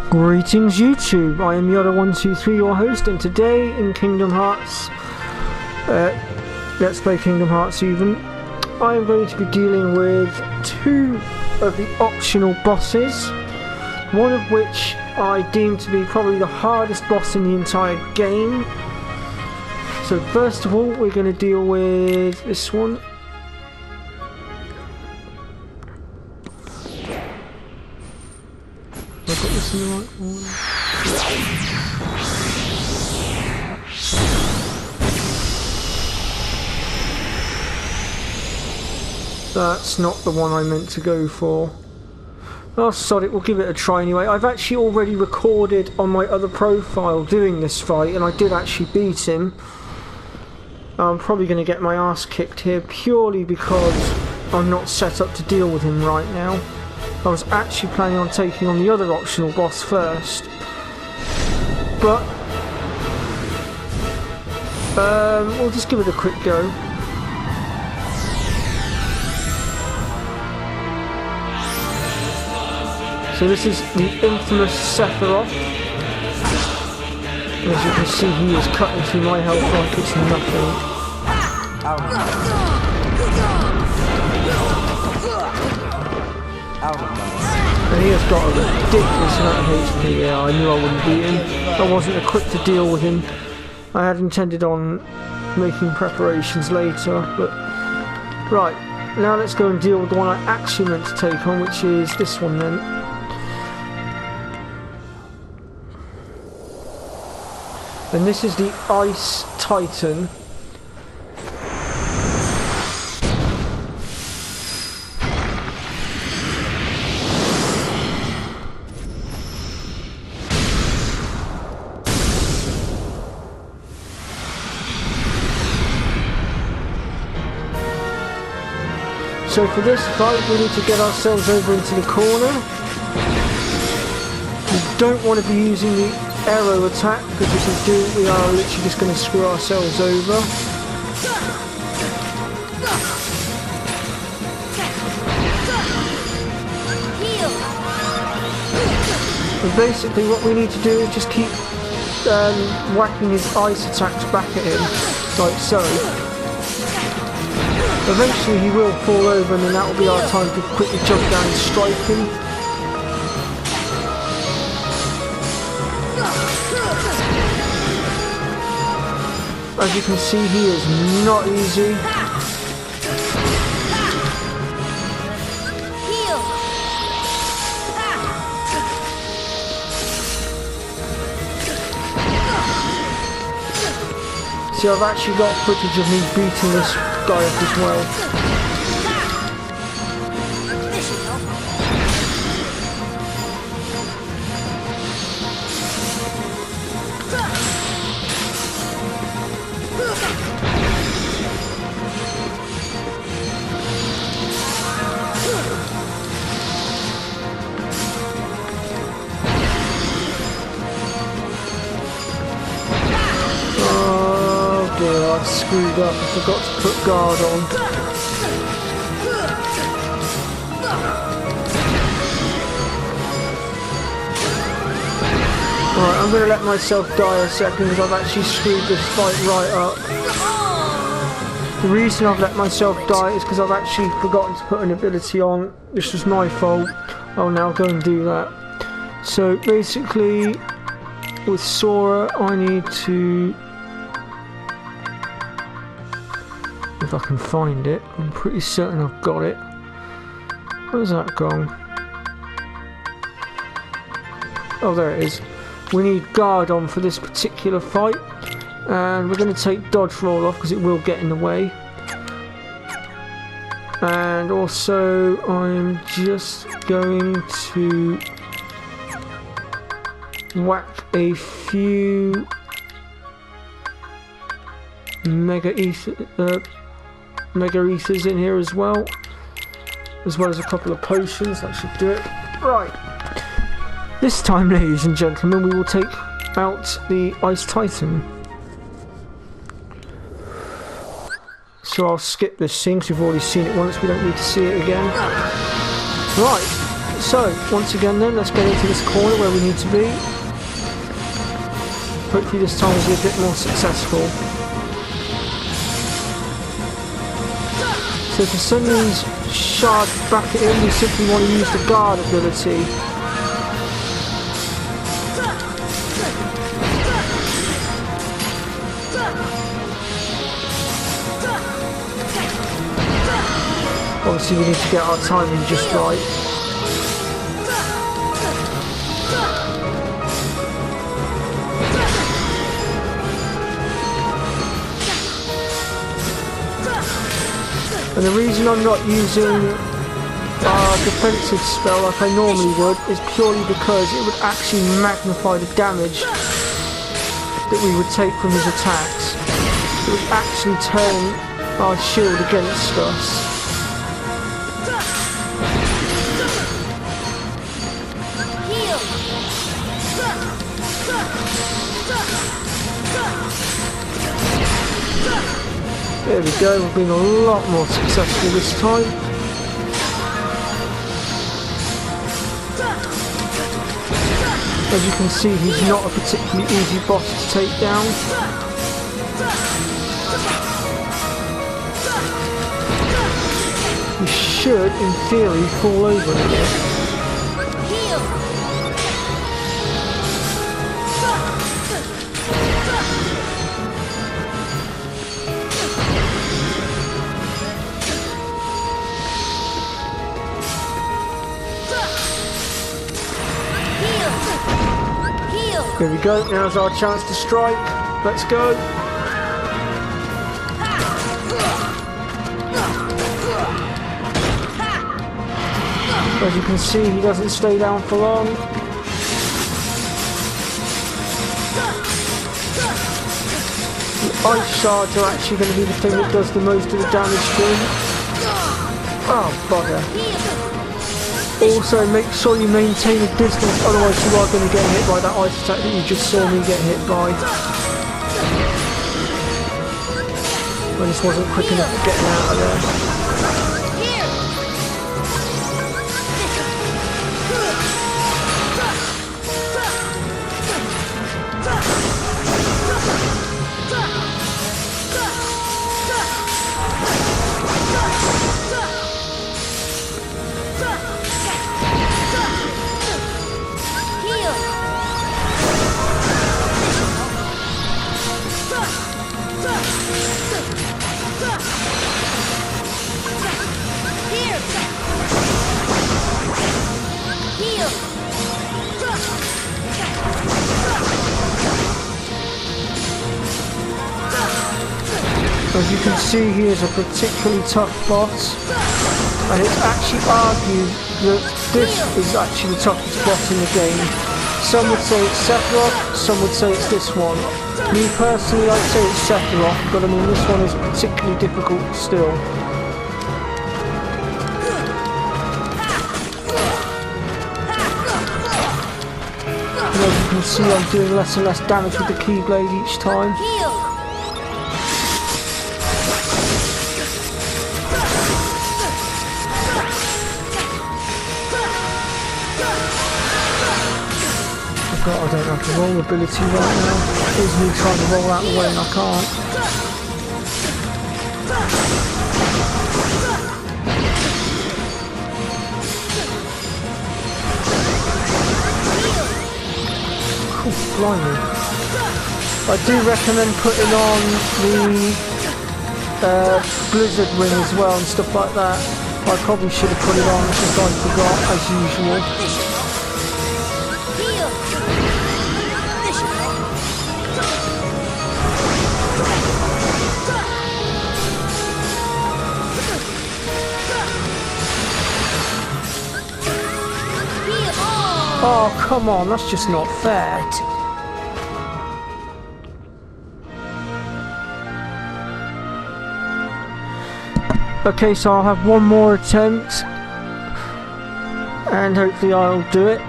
Greetings YouTube, I am Yoda123, your host, and today in Kingdom Hearts, Let's Play Kingdom Hearts even, I am going to be dealing with two of the optional bosses, one of which I deem to be probably the hardest boss in the entire game. So first of all, we're going to deal with this one. Have I got this in the right order? That's not the one I meant to go for. Oh, sod it, we'll give it a try anyway. I've actually already recorded on my other profile doing this fight, and I did actually beat him. I'm probably going to get my ass kicked here purely because I'm not set up to deal with him right now. I was actually planning on taking on the other optional boss first, but we'll just give it a quick go. So this is the infamous Sephiroth. As you can see, he is cutting through my health like it's nothing. And he has got a ridiculous amount of HP. Yeah, I knew I wouldn't beat him. I wasn't equipped to deal with him. I had intended on making preparations later, but right, now let's go and deal with the one I actually meant to take on, which is this one then. And this is the Ice Titan. So for this fight we need to get ourselves over into the corner. We don't want to be using the arrow attack, because if we do we are literally just going to screw ourselves over. And basically what we need to do is just keep whacking his ice attacks back at him, like so. Eventually he will fall over, and then that will be our time to quickly jump down and strike him. As you can see, he is not easy. See, I've actually got footage of me beating this guy up as well. I screwed up, I forgot to put guard on. Right, I'm going to let myself die a second because I've actually screwed this fight right up. The reason I've let myself die is because I've actually forgotten to put an ability on. This was my fault. I'll now go and do that. So basically, with Sora I need to... if I can find it, I'm pretty certain I've got it. Where's that gone? Oh, there it is. We need guard on for this particular fight, and we're going to take dodge roll off because it will get in the way. And also I'm just going to whack a few Mega Ethers in here as well as a couple of potions. That should do it. Right, this time, ladies and gentlemen, we will take out the Ice Titan. So I'll skip this scene because we've already seen it once, we don't need to see it again. Right, So, once again then, let's get into this corner where we need to be. Hopefully this time we'll be a bit more successful. So to send these shards back in, we simply want to use the guard ability. Obviously we need to get our timing just right. And the reason I'm not using our defensive spell like I normally would is purely because it would actually magnify the damage that we would take from his attacks. It would actually turn our shield against us. There we go, we've been a lot more successful this time. As you can see, he's not a particularly easy boss to take down. He should, in theory, fall over a bit. Here we go, now's our chance to strike. Let's go. As you can see, he doesn't stay down for long. The ice shards are actually going to be the thing that does the most of the damage to him. Oh, bugger. Also, make sure you maintain a distance, otherwise you are going to get hit by that ice attack that you just saw me get hit by. I just wasn't quick enough at getting out of there. As you can see, he is a particularly tough boss, and it's actually argued that this is actually the toughest boss in the game. Some would say it's Sephiroth, some would say it's this one. Me personally, I'd say it's Sephiroth, but I mean this one is particularly difficult still. And as you can see, I'm doing less and less damage with the Keyblade each time. I don't have the roll ability right now. Here's me trying to roll out the way and I can't. Oh, blimey. I do recommend putting on the blizzard ring as well and stuff like that. I probably should have put it on, it's just I forgot as usual. Oh, come on, that's just not fair. Okay, so I'll have one more attempt, and hopefully I'll do it.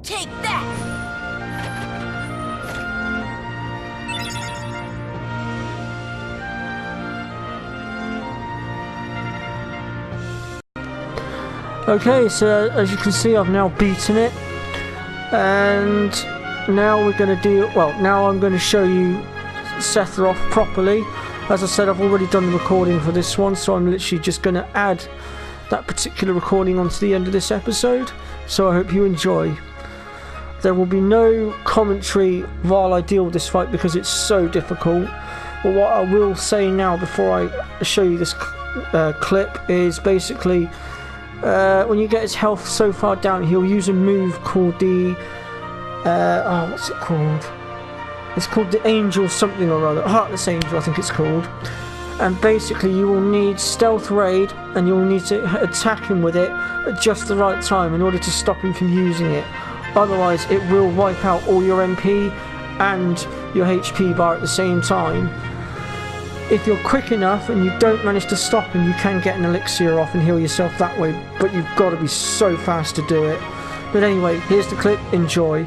Take that! Okay, so as you can see, I've now beaten it, and now we're going to do, well, now I'm going to show you Sephiroth properly. As I said, I've already done the recording for this one, so I'm literally just going to add that particular recording onto the end of this episode, so I hope you enjoy. There will be no commentary while I deal with this fight because it's so difficult, but what I will say now before I show you this clip is basically when you get his health so far down, he'll use a move called the what's it called? It's called the Angel something or other, Heartless Angel I think it's called. And basically you will need Stealth Raid, and you'll need to attack him with it at just the right time in order to stop him from using it. Otherwise it will wipe out all your MP and your HP bar at the same time. If you're quick enough and you don't manage to stop him, you can get an elixir off and heal yourself that way, but you've got to be so fast to do it. But anyway, here's the clip, enjoy.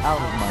Out of my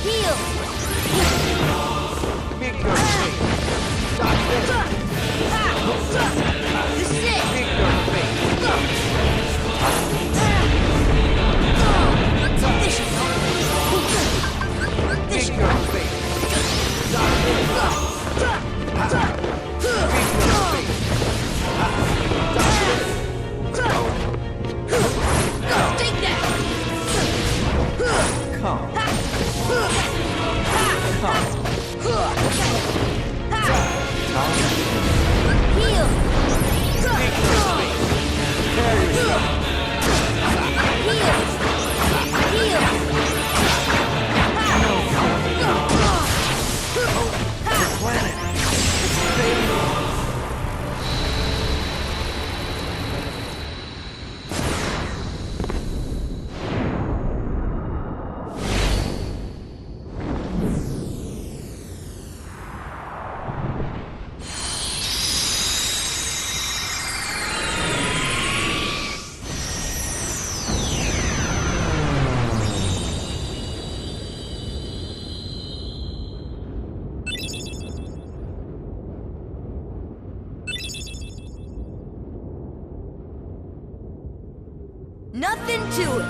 Heal! Make your face. Stop this. This is it! Make your face. This should help. This Make should your help. face. Stop this. Make your face. Take that! Come. Heal! Make your face. Carry yourself. Heal! Heal! The planet. It's fading. Nothing to it.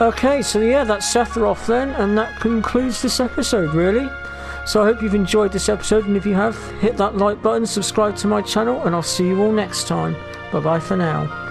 Okay, so yeah, that's Sephiroth then, and that concludes this episode, really. So I hope you've enjoyed this episode, and if you have, hit that like button, subscribe to my channel, and I'll see you all next time. Bye bye for now.